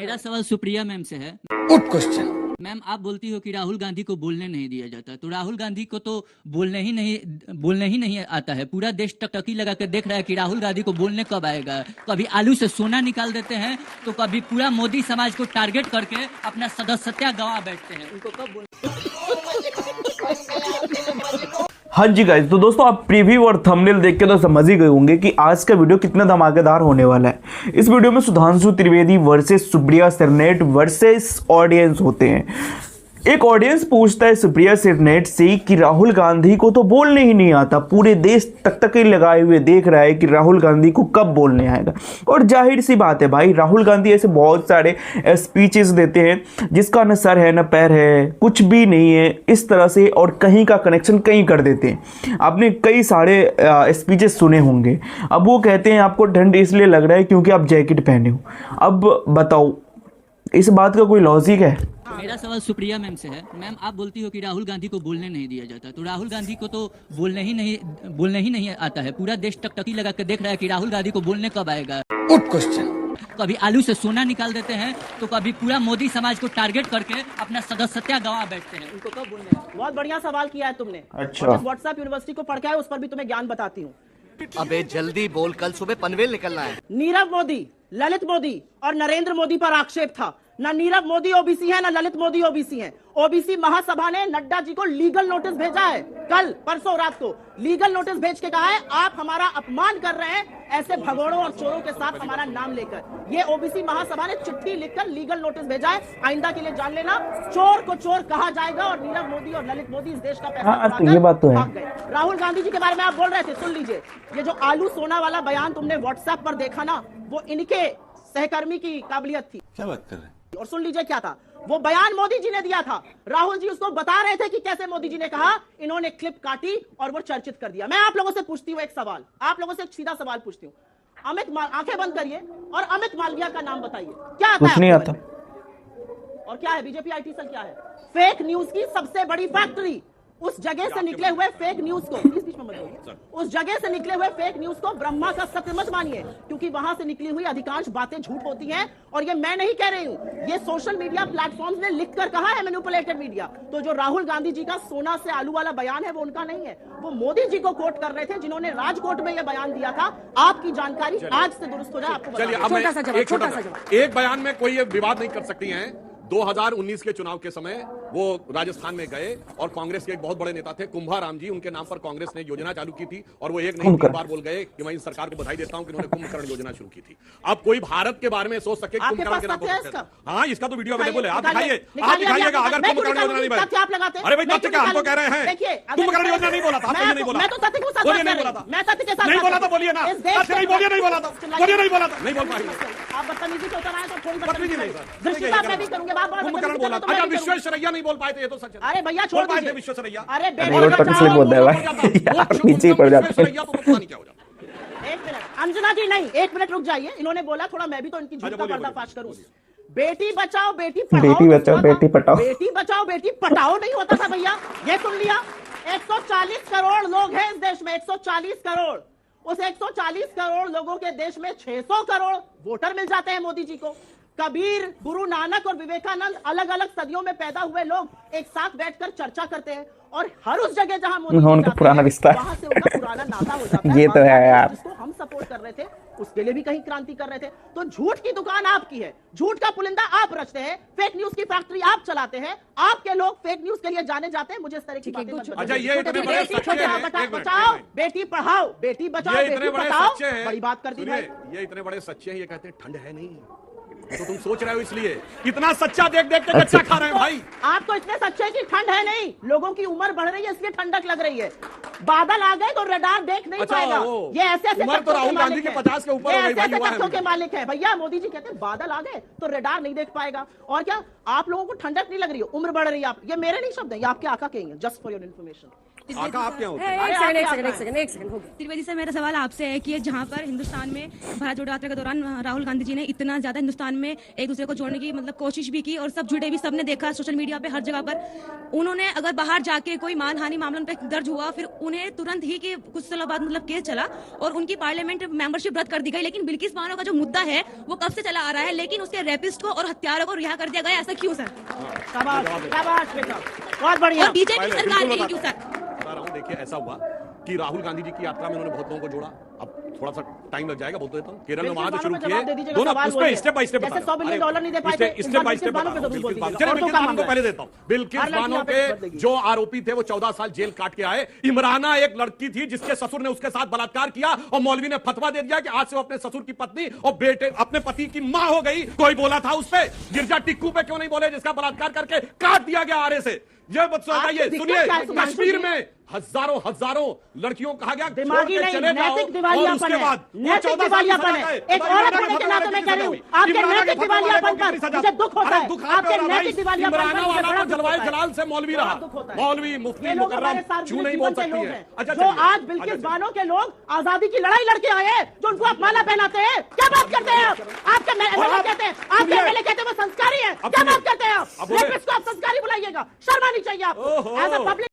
मेरा सवाल सुप्रिया मैम से है। Good question. मैम, आप बोलती हो कि राहुल गांधी को बोलने नहीं दिया जाता, तो राहुल गांधी को तो बोलने ही नहीं आता है। पूरा देश टकटकी लगा कर देख रहा है कि राहुल गांधी को बोलने कब आएगा। कभी आलू से सोना निकाल देते हैं, तो कभी पूरा मोदी समाज को टारगेट करके अपना सदस्यता गंवा बैठते हैं। उनको कब बोल हाँ जी गाइस, तो दोस्तों आप प्रीव्यू और थंबनेल देख के तो समझ ही गए होंगे कि आज का वीडियो कितना धमाकेदार होने वाला है। इस वीडियो में Sudhanshu Trivedi versus Supriya Shrinate versus audience होते हैं। एक ऑडियंस पूछता है सुप्रिया सरनेट से कि राहुल गांधी को तो बोलने ही नहीं आता, पूरे देश तकतकी लगाए हुए देख रहा है कि राहुल गांधी को कब बोलने आएगा। और जाहिर सी बात है भाई, राहुल गांधी ऐसे बहुत सारे स्पीचेस देते हैं जिसका न सर है न पैर है, कुछ भी नहीं है इस तरह से, और कहीं का कनेक्शन कहीं कर देते हैं। आपने कई सारे स्पीचेस सुने होंगे। अब वो कहते हैं आपको ठंड इसलिए लग रहा है क्योंकि आप जैकेट पहने हो। अब बताओ, इस बात का कोई लॉजिक है? मेरा सवाल सुप्रिया मैम से है। मैम, आप बोलती हो कि राहुल गांधी को बोलने नहीं दिया जाता, तो राहुल गांधी को तो बोलने ही नहीं आता है। पूरा देश टकटकी लगा कर देख रहा है कि राहुल गांधी को बोलने कब आएगा। Good question. कभी आलू से सोना निकाल देते हैं, तो कभी पूरा मोदी समाज को टारगेट करके अपना सदस्यता गंवा बैठते हैं। उनको कब बोलने? बहुत बढ़िया सवाल किया है तुमने। अच्छा, व्हाट्सएप यूनिवर्सिटी को पढ़ के आए, उस पर भी तुम्हें ज्ञान बताती हूँ। अबे जल्दी बोल, कल सुबह पनवेल निकलना है। नीरव मोदी, ललित मोदी और नरेंद्र मोदी पर आक्षेप था। ना नीरव मोदी ओबीसी है, ना ललित मोदी ओबीसी है। ओबीसी महासभा ने नड्डा जी को लीगल नोटिस भेजा है। कल परसों रात को लीगल नोटिस भेज के कहा है आप हमारा अपमान कर रहे हैं ऐसे भगोड़ों और चोरों के साथ हमारा नाम लेकर। ये ओबीसी महासभा ने चिट्ठी लिखकर लीगल नोटिस भेजा है। आइंदा के लिए जान लेना, चोर को चोर कहा जाएगा और नीरव मोदी और ललित मोदी इस देश का पैसा तो ये बात तो है। भाग गए। राहुल गांधी जी के बारे में आप बोल रहे थे, सुन लीजिए। ये जो आलू सोना वाला बयान तुमने व्हाट्सएप पर देखा ना, वो इनके सहकर्मी की काबिलियत थी। क्या बात कर रहे हैं? और सुन लीजिए क्या था वो बयान, मोदी जी ने दिया था। राहुल जी उसको बता रहे थे कि कैसे मोदी जी ने कहा, इन्होंने क्लिप काटी और वो चर्चित कर दिया। मैं आप लोगों से पूछती हूँ एक सवाल, आप लोगों से एक सीधा सवाल पूछती हूँ। आंखें बंद करिए और अमित मालविया का नाम बताइए, क्या आता है? कुछ नहीं आता। और क्या है बीजेपी आईटी सेल? क्या है? फेक न्यूज की सबसे बड़ी फैक्ट्री। उस जगह से निकले हुए फेक न्यूज को, उस जगह से निकले हुए फेक न्यूज को ब्रह्मा का सत्य मत मानिए, क्योंकि वहां से निकली हुई अधिकांश बातें झूठ होती हैं। और ये मैं नहीं कह रही हूं, ये सोशल मीडिया प्लेटफॉर्म्स ने लिखकर कहा है, मैनिपुलेटेड मीडिया। तो जो राहुल गांधी जी का सोना से आलू वाला बयान है वो उनका नहीं है, वो मोदी जी को कोट कर रहे थे जिन्होंने राजकोट में यह बयान दिया था। आपकी जानकारी आज से दुरुस्त हो जाए, आपको छोटा सा जवाब। एक बयान में कोई विवाद नहीं कर सकती हैं। 2019 के चुनाव के समय वो राजस्थान में गए और कांग्रेस के एक बहुत बड़े नेता थे कुंभाराम जी, उनके नाम पर कांग्रेस ने योजना चालू की थी और वो एक नहीं 3 बार बोल गए कि मैं इस सरकार को बधाई देता हूं कि उन्होंने कुंभकर्ण योजना शुरू की थी। अब कोई भारत के बारे में सोच सके कुंभकर्ण के नाम पर? हाँ, इसका तो वीडियो अवेलेबल है, आप दिखाइएगा। अगर कुंभकर्ण योजना नहीं बोला, अरे भाई तथ्य क्या, हम तो कह रहे हैं कुंभकर्ण योजना नहीं बोला था, आपने नहीं बोला। मैं तो सत्य के साथ बोलिए, नहीं बोला था, नहीं बोला था, बोलिए ना, नहीं बोलिए, नहीं बोला था, बोलिए नहीं बोला था, नहीं बोल पाएंगे आप। बदतमीजी से उतर आए तो फोन बदतमीजी नहीं सर, दृष्टिता मैं भी करूंगा। कुंभकर्ण बोला। अच्छा, विश्वेश्वरैया नहीं बोल पाए थे, ये तो सच है। अरे भैया छोड़ दीजिए विश्वेश्वरैया। अरे नीचे पड़ जाते हैं। एक मिनट अंजना जी, नहीं एक मिनट रुक जाइए। इन्होंने बोला थोड़ा मैं भी तो इनकी झूठ का पर्दाफाश करूं। बेटी बचाओ बेटी पढ़ाओ, बेटी बचाओ बेटी पढ़ाओ, बेटी बचाओ बेटी पढ़ाओ नहीं होता था भैया। ये सुन लिया, 140 करोड़ लोग हैं इस देश में, 140 करोड़। उस 140 करोड़ लोगों के देश में 600 करोड़ वोटर मिल जाते हैं मोदी जी को। कबीर, गुरु नानक और विवेकानंद, अलग अलग सदियों में पैदा हुए लोग एक साथ बैठकर चर्चा करते हैं और हर उस जगह जहां मोदी उनका पुराना रिश्ता, वहां से उनका पुराना नाता हो जाता है। ये तो है यार, जिसको हम सपोर्ट कर रहे थे उसके लिए भी कहीं क्रांति कर रहे थे। तो झूठ की दुकान आपकी है, झूठ का पुलिंदा आप रचते हैं, फेक न्यूज की फैक्ट्री आप चलाते हैं। आपके लोग फेक न्यूज के लिए जाने जाते हैं। मुझे इस तरह की बातें मत बताइए। अच्छा, ये इतने बड़े सच्चे हैं, बचाओ बेटी पढ़ाओ, बेटी बचाओ बेटी पढ़ाओ, बड़ी बात कर दी भाई। ये इतने बड़े सच्चे हैं, ये कहते हैं ठंड है नहीं, तो तुम सोच रहे हो इसलिए इतना सच्चा देख देख के कच्चा खा रहे हैं भाई। आप तो इतने सच्चे कि ठंड है नहीं, लोगों की उम्र बढ़ रही है इसलिए ठंडक लग रही है। बादल आ गए तो रडार देख नहीं पाएगा। ये ऐसे उम्र तो राहुल गांधी के 50 के ऊपर हो गई भाई, तथ्यों के मालिक है भैया। मोदी जी कहते हैं बादल आ गए तो रडार नहीं देख पाएगा। और क्या आप लोगों को ठंडक नहीं लग रही है, उम्र बढ़ रही है। ये मेरे नहीं शब्द है, ये आपके आका के हैं, जस्ट फॉर योर इन्फॉर्मेशन। आका आप क्या होते हैं? एक सेकंड त्रिवेदी सर, मेरा सवाल आपसे है कि जहां पर हिंदुस्तान में भारत जोड़ो यात्रा के दौरान राहुल गांधी जी ने इतना ज्यादा हिंदुस्तान राजस्थान में एक दूसरे को जोड़ने की मतलब कोशिश भी की और सब जुड़े भी, सबने देखा सोशल मीडिया पे हर जगह पर। उन्होंने अगर बाहर जाके कोई मानहानि मामलों पे दर्ज हुआ, फिर उन्हें तुरंत ही कि कुछ सालों बाद मतलब केस चला और उनकी पार्लियामेंट मेंबरशिप रद्द कर दी गई। लेकिन बिल्किस बानो का जो मुद्दा है वो कब से चला आ रहा है, लेकिन उसके रेपिस्ट को और हत्यारों को रिहा कर दिया गया, ऐसा क्यों सर? शाबाश बेटा, बहुत बढ़िया। और बीजेपी सरकार ने क्यों सर? बता रहा हूं, देखिए ऐसा हुआ कि राहुल गांधी जी की यात्रा में उन्होंने बहुत लोगों को जोड़ा। अब थोड़ा सा टाइम लग जाएगा, बोलते देता हूं। केरल में वहां से शुरू किए दोनों, उस पे स्टेप बाय स्टेप बता रहा हूं। $100 बिलियन नहीं दे पाए, स्टेप बाय स्टेप बता रहा हूं। बिल्किस बानो को पहले देता हूं। बिल्किस बानो के जो आरोपी थे वो 14 साल जेल काट के आए। इमराना एक लड़की थी जिसके ससुर ने उसके साथ बलात्कार किया और मौलवी ने फतवा दे दिया कि आज से वो अपने ससुर की पत्नी और बेटे अपने पति की मां हो गई। कोई बोला था उस पे? गिरजा टिक्कू पे क्यों नहीं बोले जिसका बलात्कार करके काट दिया गया आरे से? ये मत सुनिए, कश्मीर में हजारों लड़कियों कहा गया दिमागी नहीं, नैतिक दिवालियापन है। नैतिक दिवालियापन है। एक औरत होने के नाते मैं कह रही हूं, आपके नैतिक दिवालियापन पर मुझे दुख होता है। आपके नैतिक दिवालियापन पर जलवाए जलाल से मौलवी रहा, मौलवी मुफ्ती मुकर्रम क्यों नहीं बोल सकती है? अच्छा, जो आज बिल्किस बानो के लोग आजादी की लड़ाई लड़के आए हैं, जो उनको आप माला पहनाते हैं, क्या बात करते हैं आप? आपके एमएलए कहते हैं, आपके एमएलए कहते हैं वो संस्कारी है, क्या बात करते हैं आप? रेपिस्ट को आप संस्कारी बुलाइएगा, शर्म आनी चाहिए आपको एज अ पब्लिक।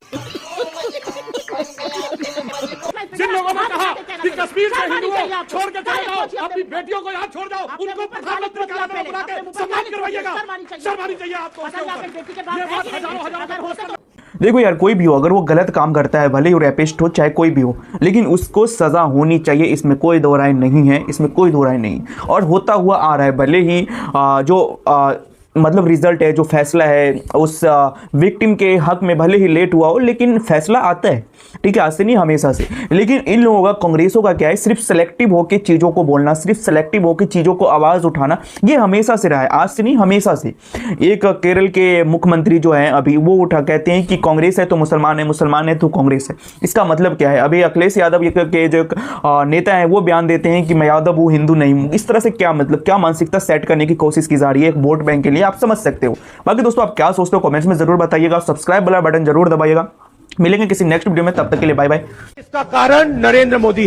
जिन लोगों ने कहा कि कश्मीर के हिंदुओं छोड़ के चले जाओ, अपनी बेटियों को यहाँ छोड़ जाओ, उनको प्रधानमंत्री कार्यालय में बुला के सम्मान करवाइएगा। शर्म आनी चाहिए आपको। ये बात हजारों देखो यार, कोई भी हो, अगर वो गलत काम करता है, भले ही रैपिस्ट हो चाहे कोई भी हो, लेकिन उसको सज़ा होनी चाहिए, इसमें कोई दो राय नहीं है, इसमें कोई दो राय नहीं। और होता हुआ आ रहा है, भले ही मतलब रिजल्ट है, जो फैसला है उस विक्टिम के हक में भले ही लेट हुआ हो, लेकिन फैसला आता है, ठीक है, आज से नहीं हमेशा से। लेकिन इन लोगों का, कांग्रेसों का क्या है, सिर्फ सेलेक्टिव होकर चीज़ों को बोलना, सिर्फ सेलेक्टिव होकर चीज़ों को आवाज़ उठाना, ये हमेशा से रहा है, आज से नहीं हमेशा से। एक केरल के मुख्यमंत्री जो है अभी, वो उठा कहते हैं कि कांग्रेस है तो मुसलमान है, मुसलमान है तो कांग्रेस है। इसका मतलब क्या है? अभी अखिलेश यादव के जो नेता हैं वो बयान देते हैं कि मैं यादव हूँ, हिंदू नहीं हूँ। इस तरह से क्या मतलब, क्या मानसिकता सेट करने की कोशिश की जा रही है एक वोट बैंक के लिए, आप समझ सकते हो। बाकी दोस्तों आप क्या सोचते हो कमेंट्स में जरूर बताइएगा, सब्सक्राइब वाला बटन जरूर दबाइएगा। मिलेंगे किसी नेक्स्ट वीडियो में, तब तक के लिए बाय बाय। इसका कारण नरेंद्र मोदी।